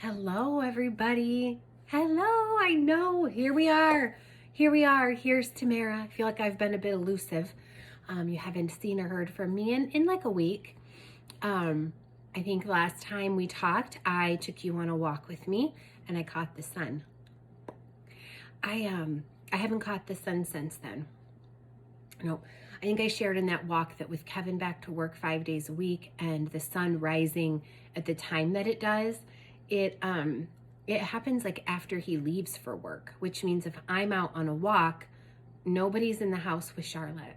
Hello, everybody. Hello, I know. Here we are. Here's Tamara. I feel like I've been a bit elusive. You haven't seen or heard from me in like a week. I think last time we talked, I took you on a walk with me and I caught the sun. I haven't caught the sun since then. No, I think I shared in that walk that with Kevin back to work 5 days a week and the sun rising at the time that it does, it happens like after he leaves for work, which means if I'm out on a walk, nobody's in the house with Charlotte.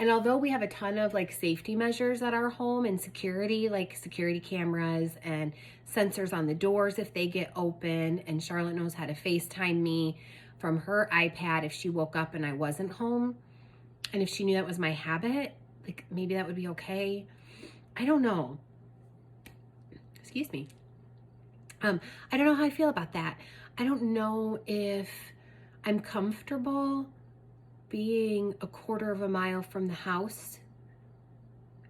And although we have a ton of like safety measures at our home and security, like security cameras and sensors on the doors if they get open, and Charlotte knows how to FaceTime me from her iPad if she woke up and I wasn't home, and if she knew that was my habit, like maybe that would be okay. I don't know. Excuse me. I don't know how I feel about that. I don't know if I'm comfortable being a quarter of a mile from the house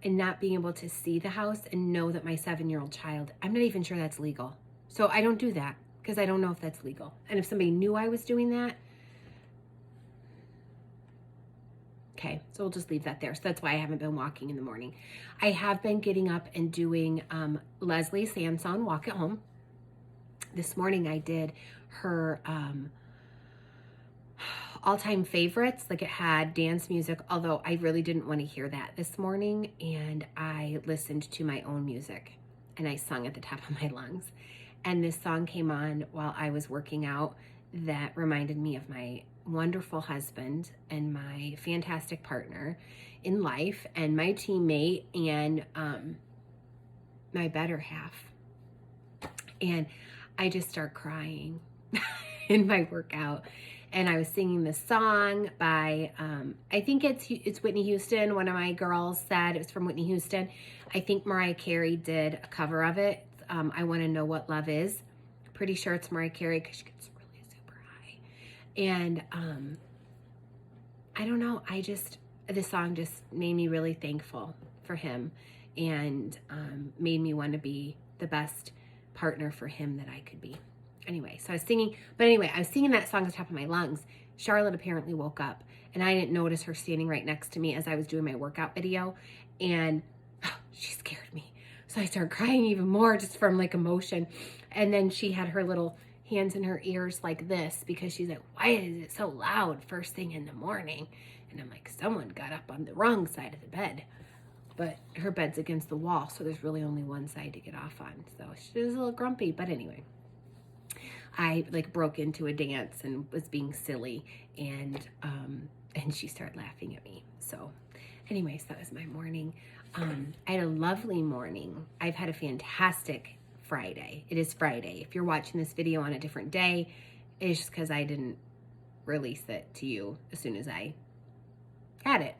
and not being able to see the house and know that my 7-year-old child, I'm not even sure that's legal. So I don't do that because I don't know if that's legal. And if somebody knew I was doing that, okay, so we'll just leave that there. So that's why I haven't been walking in the morning. I have been getting up and doing Leslie Sansone Walk at Home. This morning I did her all-time favorites. Like it had dance music, although I really didn't want to hear that this morning. And I listened to my own music and I sung at the top of my lungs. And this song came on while I was working out that reminded me of my wonderful husband and my fantastic partner in life and my teammate and my better half. And I just start crying in my workout. And I was singing this song by, I think it's Whitney Houston. One of my girls said it was from Whitney Houston. I think Mariah Carey did a cover of it. I Want to Know What Love Is. Pretty sure it's Mariah Carey because she gets really super high. And I don't know. This song just made me really thankful for him and made me want to be the best partner for him that I could be. Anyway, so I was singing that song at the top of my lungs. Charlotte apparently woke up and I didn't notice her standing right next to me as I was doing my workout video, and she scared me. So I started crying even more just from like emotion. And then she had her little hands in her ears like this because she's like, why is it so loud first thing in the morning? And I'm like, someone got up on the wrong side of the bed. But her bed's against the wall, so there's really only one side to get off on. So she was a little grumpy, but anyway. I like broke into a dance and was being silly, and she started laughing at me. So anyways, that was my morning. I had a lovely morning. I've had a fantastic Friday. It is Friday. If you're watching this video on a different day, it's just because I didn't release it to you as soon as I had it.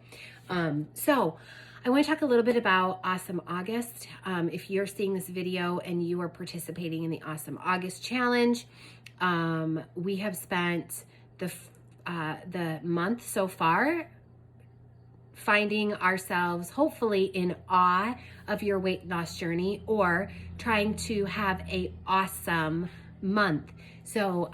So I want to talk a little bit about Awesome August. If you're seeing this video and you are participating in the Awesome August Challenge, we have spent the month so far finding ourselves hopefully in awe of your weight loss journey or trying to have a awesome month. So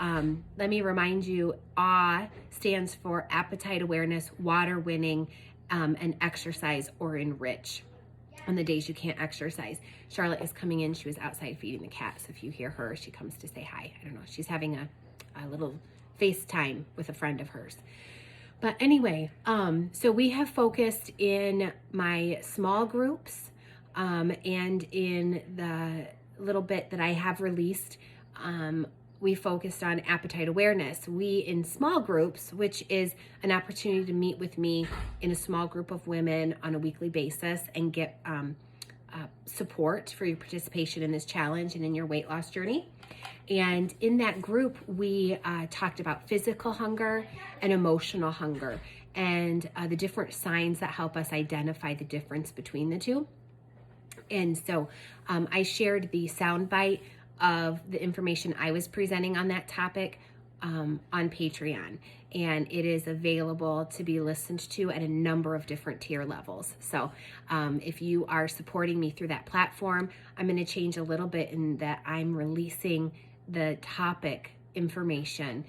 let me remind you, AWE stands for appetite awareness, water winning, and exercise or enrich on the days you can't exercise. Charlotte is coming in. She was outside feeding the cat. So if you hear her, she comes to say hi. I don't know. She's having a little FaceTime with a friend of hers. But anyway, so we have focused in my small groups and in the little bit that I have released, we focused on appetite awareness. We in small groups, which is an opportunity to meet with me in a small group of women on a weekly basis and get support for your participation in this challenge and in your weight loss journey. And in that group, we talked about physical hunger and emotional hunger and the different signs that help us identify the difference between the two. And so I shared the soundbite of the information I was presenting on that topic on Patreon, and it is available to be listened to at a number of different tier levels. So if you are supporting me through that platform, I'm going to change a little bit in that I'm releasing the topic information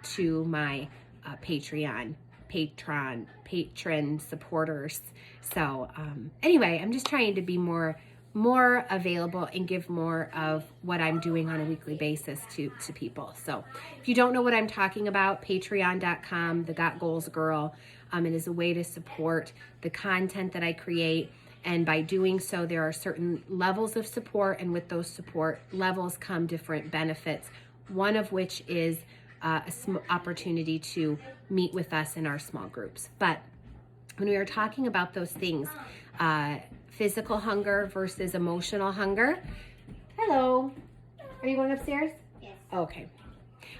to my patron supporters. So anyway, I'm just trying to be more available and give more of what I'm doing on a weekly basis to people. So if you don't know what I'm talking about, patreon.com, TheGotGoalsGirl, it is a way to support the content that I create. And by doing so, there are certain levels of support, and with those support levels come different benefits, one of which is opportunity to meet with us in our small groups. But when we are talking about those things, physical hunger versus emotional hunger. Hello. Are you going upstairs? Yes. Okay.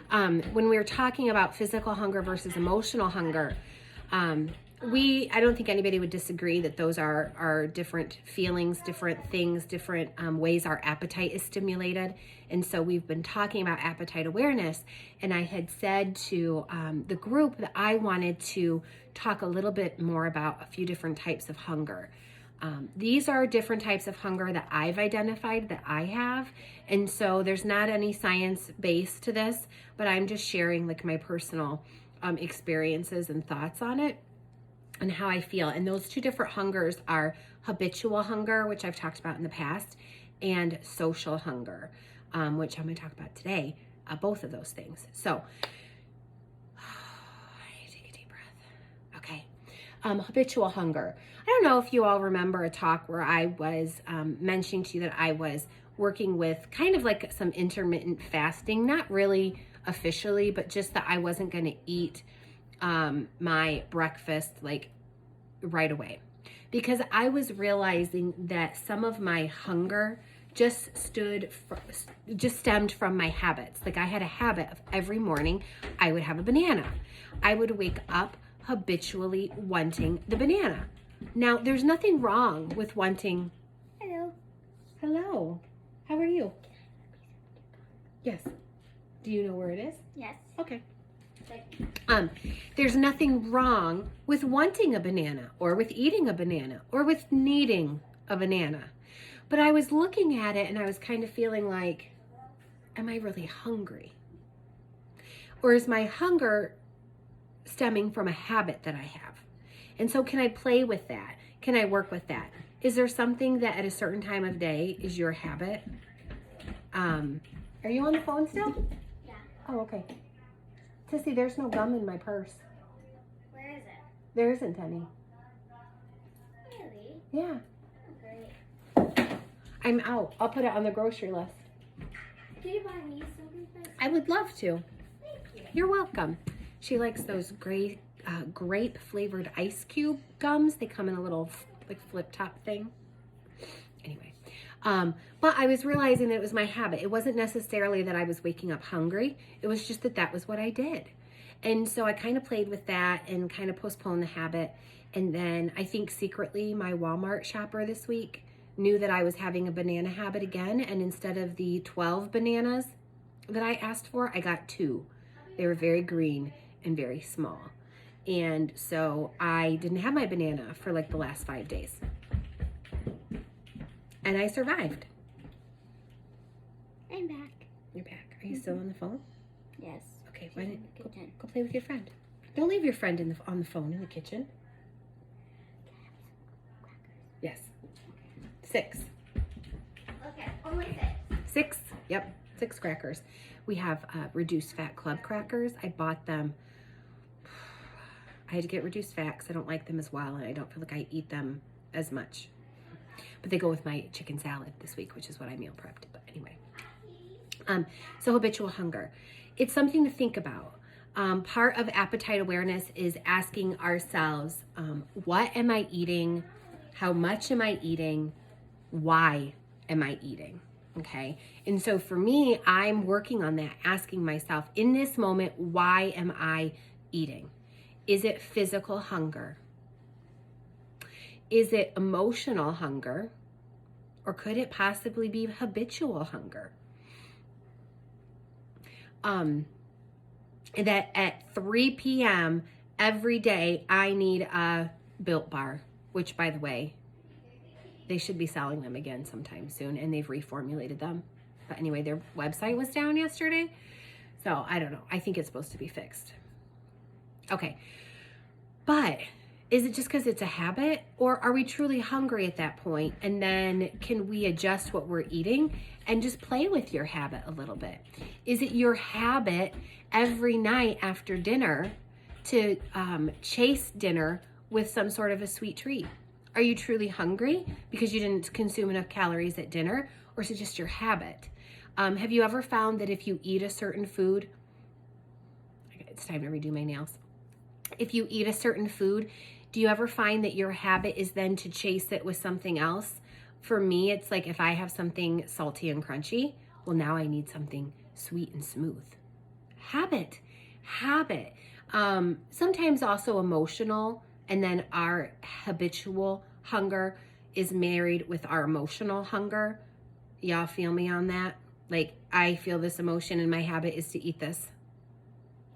When we were talking about physical hunger versus emotional hunger, I don't think anybody would disagree that those are different feelings, different things, different ways our appetite is stimulated. And so we've been talking about appetite awareness, and I had said to the group that I wanted to talk a little bit more about a few different types of hunger. These are different types of hunger that I've identified that I have. And so there's not any science base to this, but I'm just sharing like my personal experiences and thoughts on it and how I feel. And those two different hungers are habitual hunger, which I've talked about in the past, and social hunger, which I'm going to talk about today, both of those things. So take a deep breath. Okay. Habitual hunger. I don't know if you all remember a talk where I was mentioning to you that I was working with kind of like some intermittent fasting, not really officially, but just that I wasn't going to eat my breakfast like right away, because I was realizing that some of my hunger just stemmed from my habits. Like I had a habit of every morning I would have a banana. I would wake up habitually wanting the banana. Now, there's nothing wrong with wanting. Hello. How are you? Yes. Do you know where it is? Yes. Okay. There's nothing wrong with wanting a banana or with eating a banana or with needing a banana. But I was looking at it and I was kind of feeling like, am I really hungry? Or is my hunger stemming from a habit that I have? And so can I play with that? Can I work with that? Is there something that at a certain time of day is your habit? Are you on the phone still? Yeah. Oh, okay. Tissy, there's no gum in my purse. Where is it? There isn't any. Really? Yeah. Oh, great. I'm out. I'll put it on the grocery list. Can you buy me something first? I would love to. Thank you. You're welcome. She likes those grape flavored ice cube gums. They come in a little like flip top thing. Anyway, but I was realizing that it was my habit. It wasn't necessarily that I was waking up hungry. It was just that was what I did. And so I kind of played with that and kind of postponed the habit. And then I think secretly my Walmart shopper this week knew that I was having a banana habit again. And instead of the 12 bananas that I asked for, I got 2. They were very green and very small. And so I didn't have my banana for like the last 5 days. And I survived. I'm back. You're back. Are you still on the phone? Yes. Okay, why don't you go play with your friend. Don't leave your friend on the phone in the kitchen. Yes. 6. Okay, only 6. 6? Yep, 6 crackers. We have reduced fat club crackers. I bought them. I had to get reduced fat because I don't like them as well, and I don't feel like I eat them as much. But they go with my chicken salad this week, which is what I meal prepped. But anyway, so habitual hunger. It's something to think about. Part of appetite awareness is asking ourselves, what am I eating? How much am I eating? Why am I eating? Okay. And so for me, I'm working on that, asking myself in this moment, why am I eating? Is it physical hunger? Is it emotional hunger? Or could it possibly be habitual hunger? that at 3 p.m. every day, I need a Built Bar, which, by the way, they should be selling them again sometime soon, and they've reformulated them. But anyway, their website was down yesterday, so I don't know. I think it's supposed to be fixed. Okay, but is it just because it's a habit, or are we truly hungry at that point? And then can we adjust what we're eating and just play with your habit a little bit? Is it your habit every night after dinner to chase dinner with some sort of a sweet treat? Are you truly hungry because you didn't consume enough calories at dinner, or is it just your habit? Have you ever found that if you eat a certain food, it's time to redo my nails. If you eat a certain food, do you ever find that your habit is then to chase it with something else? For me, it's like if I have something salty and crunchy, well, now I need something sweet and smooth. Habit. Sometimes also emotional, and then our habitual hunger is married with our emotional hunger. Y'all feel me on that? Like, I feel this emotion and my habit is to eat this.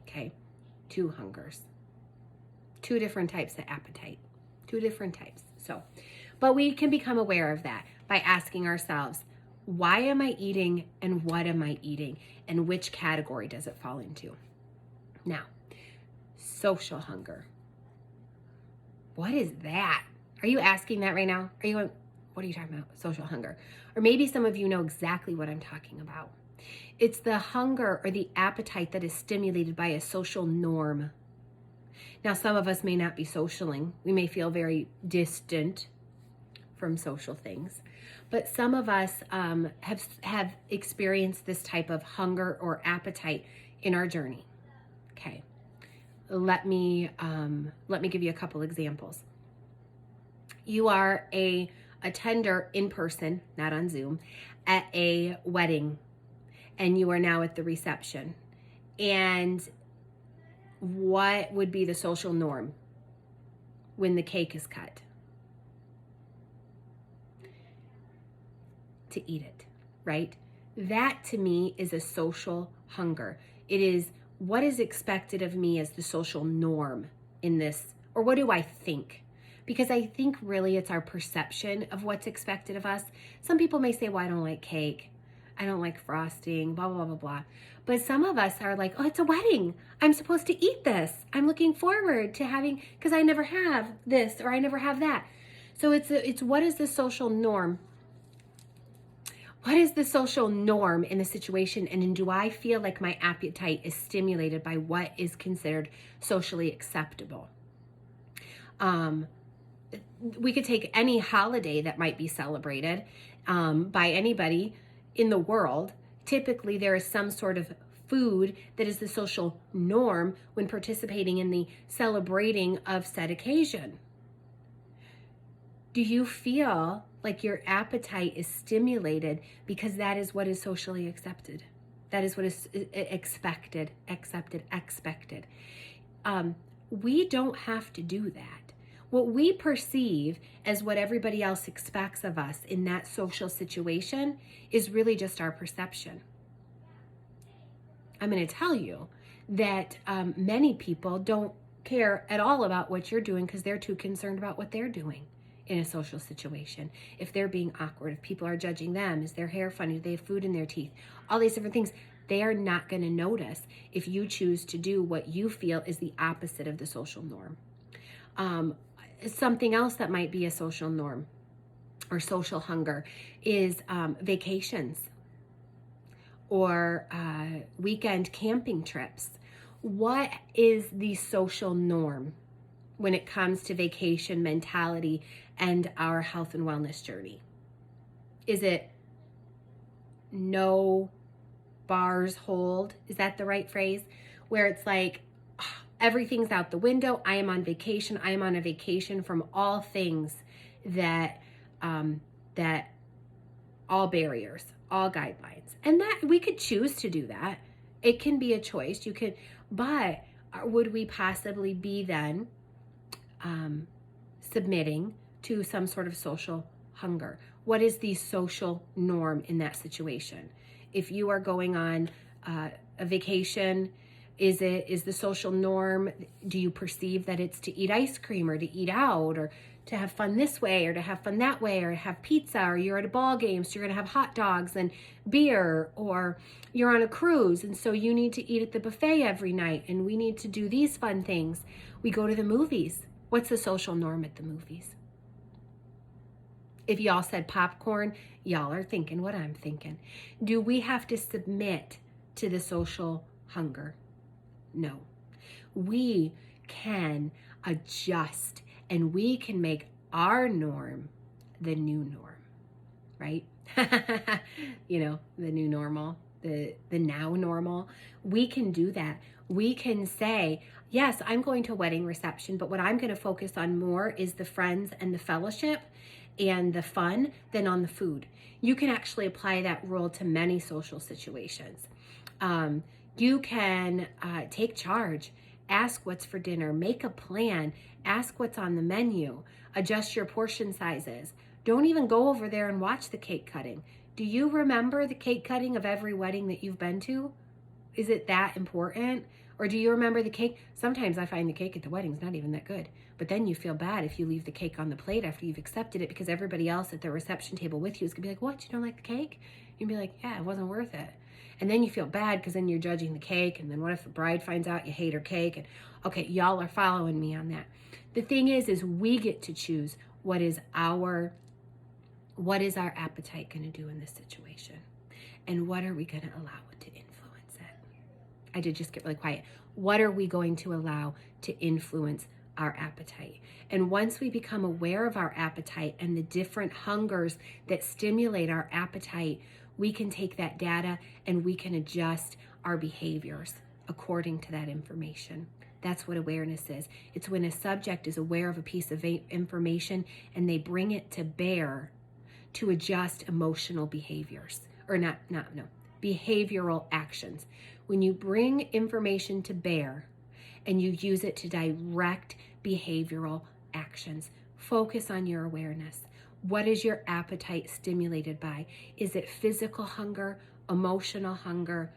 Okay, 2 hungers. 2 different types of appetite. 2 different types. So, but we can become aware of that by asking ourselves, why am I eating and what am I eating? And which category does it fall into? Now, social hunger. What is that? Are you asking that right now? Are you going, what are you talking about? Social hunger. Or maybe some of you know exactly what I'm talking about. It's the hunger or the appetite that is stimulated by a social norm. Now, some of us may not be socialing. We may feel very distant from social things. But some of us have experienced this type of hunger or appetite in our journey. Okay. Let me give you a couple examples. You are a attender in person, not on Zoom, at a wedding, and you are now at the reception. And what would be the social norm when the cake is cut? To eat it, right? That to me is a social hunger. It is what is expected of me as the social norm in this, or what do I think? Because I think really it's our perception of what's expected of us. Some people may say, well, I don't like cake. I don't like frosting, blah, blah, blah, blah. But some of us are like, oh, it's a wedding. I'm supposed to eat this. I'm looking forward to having, because I never have this or I never have that. So it's what is the social norm? What is the social norm in the situation? And do I feel like my appetite is stimulated by what is considered socially acceptable? We could take any holiday that might be celebrated by anybody in the world. Typically, there is some sort of food that is the social norm when participating in the celebrating of said occasion. Do you feel like your appetite is stimulated because that is what is socially accepted? That is what is expected. We don't have to do that. What we perceive as what everybody else expects of us in that social situation is really just our perception. I'm going to tell you that many people don't care at all about what you're doing because they're too concerned about what they're doing in a social situation. If they're being awkward, if people are judging them, is their hair funny, do they have food in their teeth, all these different things, they are not going to notice if you choose to do what you feel is the opposite of the social norm. Something else that might be a social norm or social hunger is vacations or weekend camping trips. What is the social norm when it comes to vacation mentality and our health and wellness journey? Is it no bars hold? Is that the right phrase? Where it's like, everything's out the window. I am on vacation. I am on a vacation from all things that all barriers, all guidelines. And that we could choose to do that. It can be a choice. You could, but would we possibly be then submitting to some sort of social hunger? What is the social norm in that situation? If you are going on a vacation Is the social norm, do you perceive that it's to eat ice cream or to eat out or to have fun this way or to have fun that way or have pizza, or you're at a ball game so you're going to have hot dogs and beer, or you're on a cruise and so you need to eat at the buffet every night and we need to do these fun things. We go to the movies. What's the social norm at the movies? If y'all said popcorn, y'all are thinking what I'm thinking. Do we have to submit to the social hunger? No. We can adjust and we can make our norm the new norm, right? You know, the new normal, the now normal. We can do that. We can say, yes, I'm going to a wedding reception, but what I'm going to focus on more is the friends and the fellowship and the fun than on the food. You can actually apply that rule to many social situations. You can take charge, ask what's for dinner, make a plan, ask what's on the menu, adjust your portion sizes. Don't even go over there and watch the cake cutting. Do you remember the cake cutting of every wedding that you've been to? Is it that important? Or do you remember the cake? Sometimes I find the cake at the wedding's not even that good. But then you feel bad if you leave the cake on the plate after you've accepted it, because everybody else at the reception table with you is going to be like, what, you don't like the cake? You'd be like, yeah, it wasn't worth it. And then you feel bad because then you're judging the cake. And then what if the bride finds out you hate her cake? And okay, y'all are following me on that. The thing is we get to choose what is our appetite going to do in this situation? And what are we going to allow it to influence it? I did just get really quiet. What are we going to allow to influence our appetite? And once we become aware of our appetite and the different hungers that stimulate our appetite, we can take that data and we can adjust our behaviors according to that information. That's what awareness is. It's when a subject is aware of a piece of information and they bring it to bear to adjust emotional behaviors, or behavioral actions. When you bring information to bear and you use it to direct behavioral actions, focus on your awareness. What is your appetite stimulated by? Is it physical hunger, emotional hunger,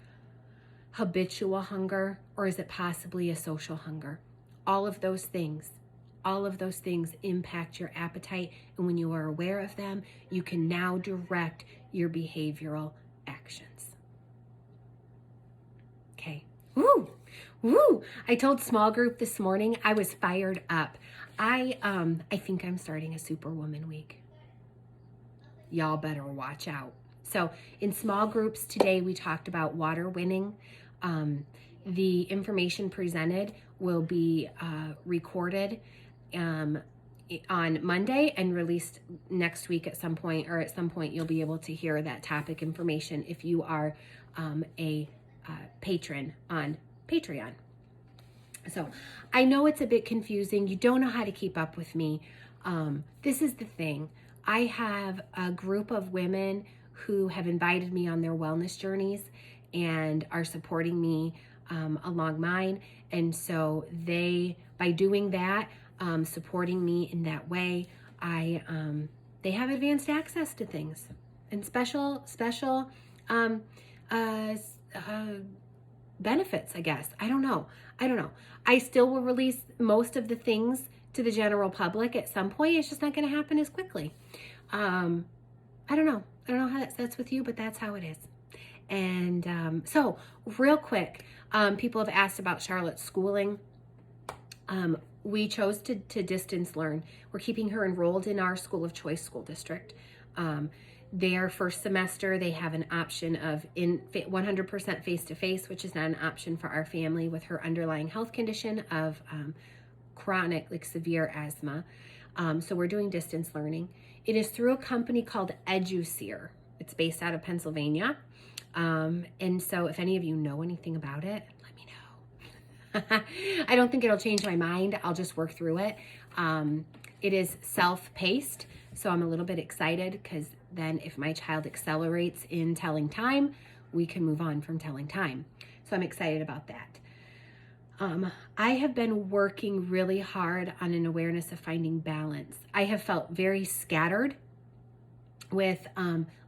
habitual hunger, or is it possibly a social hunger? All of those things impact your appetite. And when you are aware of them, you can now direct your behavioral actions. Okay. Woo! I told small group this morning I was fired up. I think I'm starting a Superwoman week. Y'all better watch out. So in small groups today, we talked about water winning. The information presented will be recorded on Monday and released next week at some point, or at some point you'll be able to hear that topic information if you are a patron on Patreon. So I know it's a bit confusing. You don't know how to keep up with me. This is the thing. I have a group of women who have invited me on their wellness journeys and are supporting me along mine. And so by doing that, supporting me in that way, they have advanced access to things and special benefits, I guess. I don't know. I still will release most of the things to the general public at some point. It's just not going to happen as quickly. I don't know how that sits with you, but that's how it is. And so real quick, people have asked about Charlotte's schooling. We chose to distance learn. We're keeping her enrolled in our school of choice school district. Their first semester, they have an option of 100% face-to-face, which is not an option for our family with her underlying health condition of chronic, severe asthma. So we're doing distance learning. It is through a company called EduSeer. It's based out of Pennsylvania. And so if any of you know anything about it, let me know. I don't think it'll change my mind. I'll just work through it. It is self-paced, so I'm a little bit excited because then if my child accelerates in telling time, we can move on from telling time. So I'm excited about that. I have been working really hard on an awareness of finding balance. I have felt very scattered with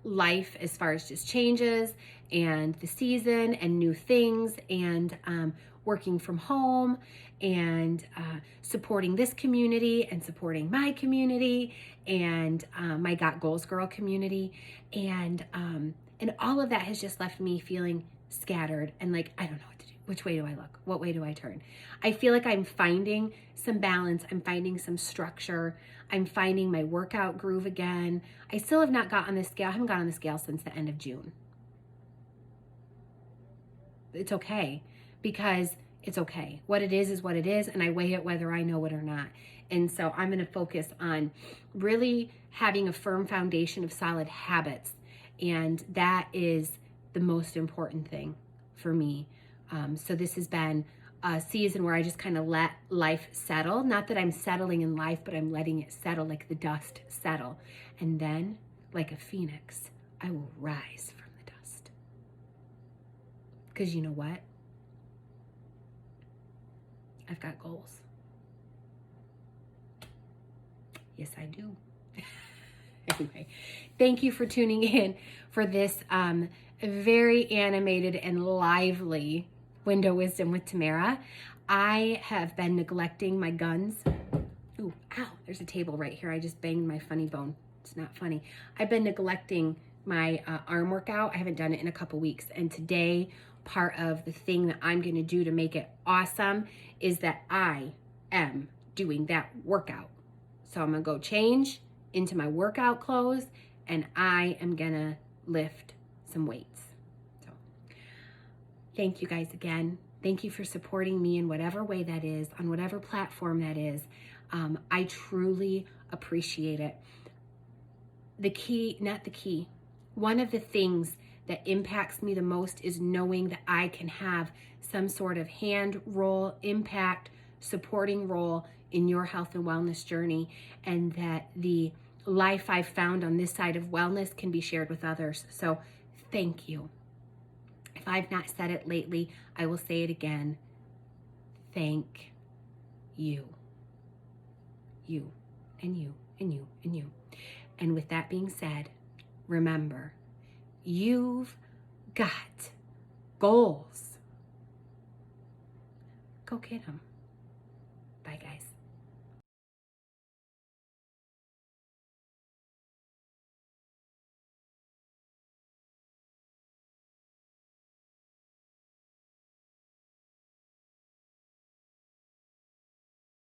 life as far as just changes and the season and new things. And working from home and supporting this community and supporting my community and my Got Goals Girl community. And all of that has just left me feeling scattered and like, I don't know what to do. Which way do I look? What way do I turn? I feel like I'm finding some balance. I'm finding some structure. I'm finding my workout groove again. I still have not got on the scale. I haven't got on the scale since the end of June. It's okay, because it's okay. What it is what it is, and I weigh it whether I know it or not. And so I'm going to focus on really having a firm foundation of solid habits. And that is the most important thing for me. So this has been a season where I just kind of let life settle. Not that I'm settling in life, but I'm letting it settle, like the dust settle. And then, like a phoenix, I will rise from the dust. Because you know what? I've got goals. Yes, I do. Anyway, thank you for tuning in for this very animated and lively Window Wisdom with Tamara. I have been neglecting my guns. Ooh, ow, there's a table right here. I just banged my funny bone. It's not funny. I've been neglecting my arm workout. I haven't done it in a couple weeks. And today, part of the thing that I'm going to do to make it awesome is that I am doing that workout. So I'm going to go change into my workout clothes and I am going to lift some weights. Thank you guys again. Thank you for supporting me in whatever way that is, on whatever platform that is. I truly appreciate it. One of the things that impacts me the most is knowing that I can have some sort of hand role, impact, supporting role in your health and wellness journey, and that the life I've found on this side of wellness can be shared with others. So thank you. If I've not said it lately, I will say it again. Thank you. You and you and you and you. And with that being said, remember, you've got goals. Go get them. Bye, guys.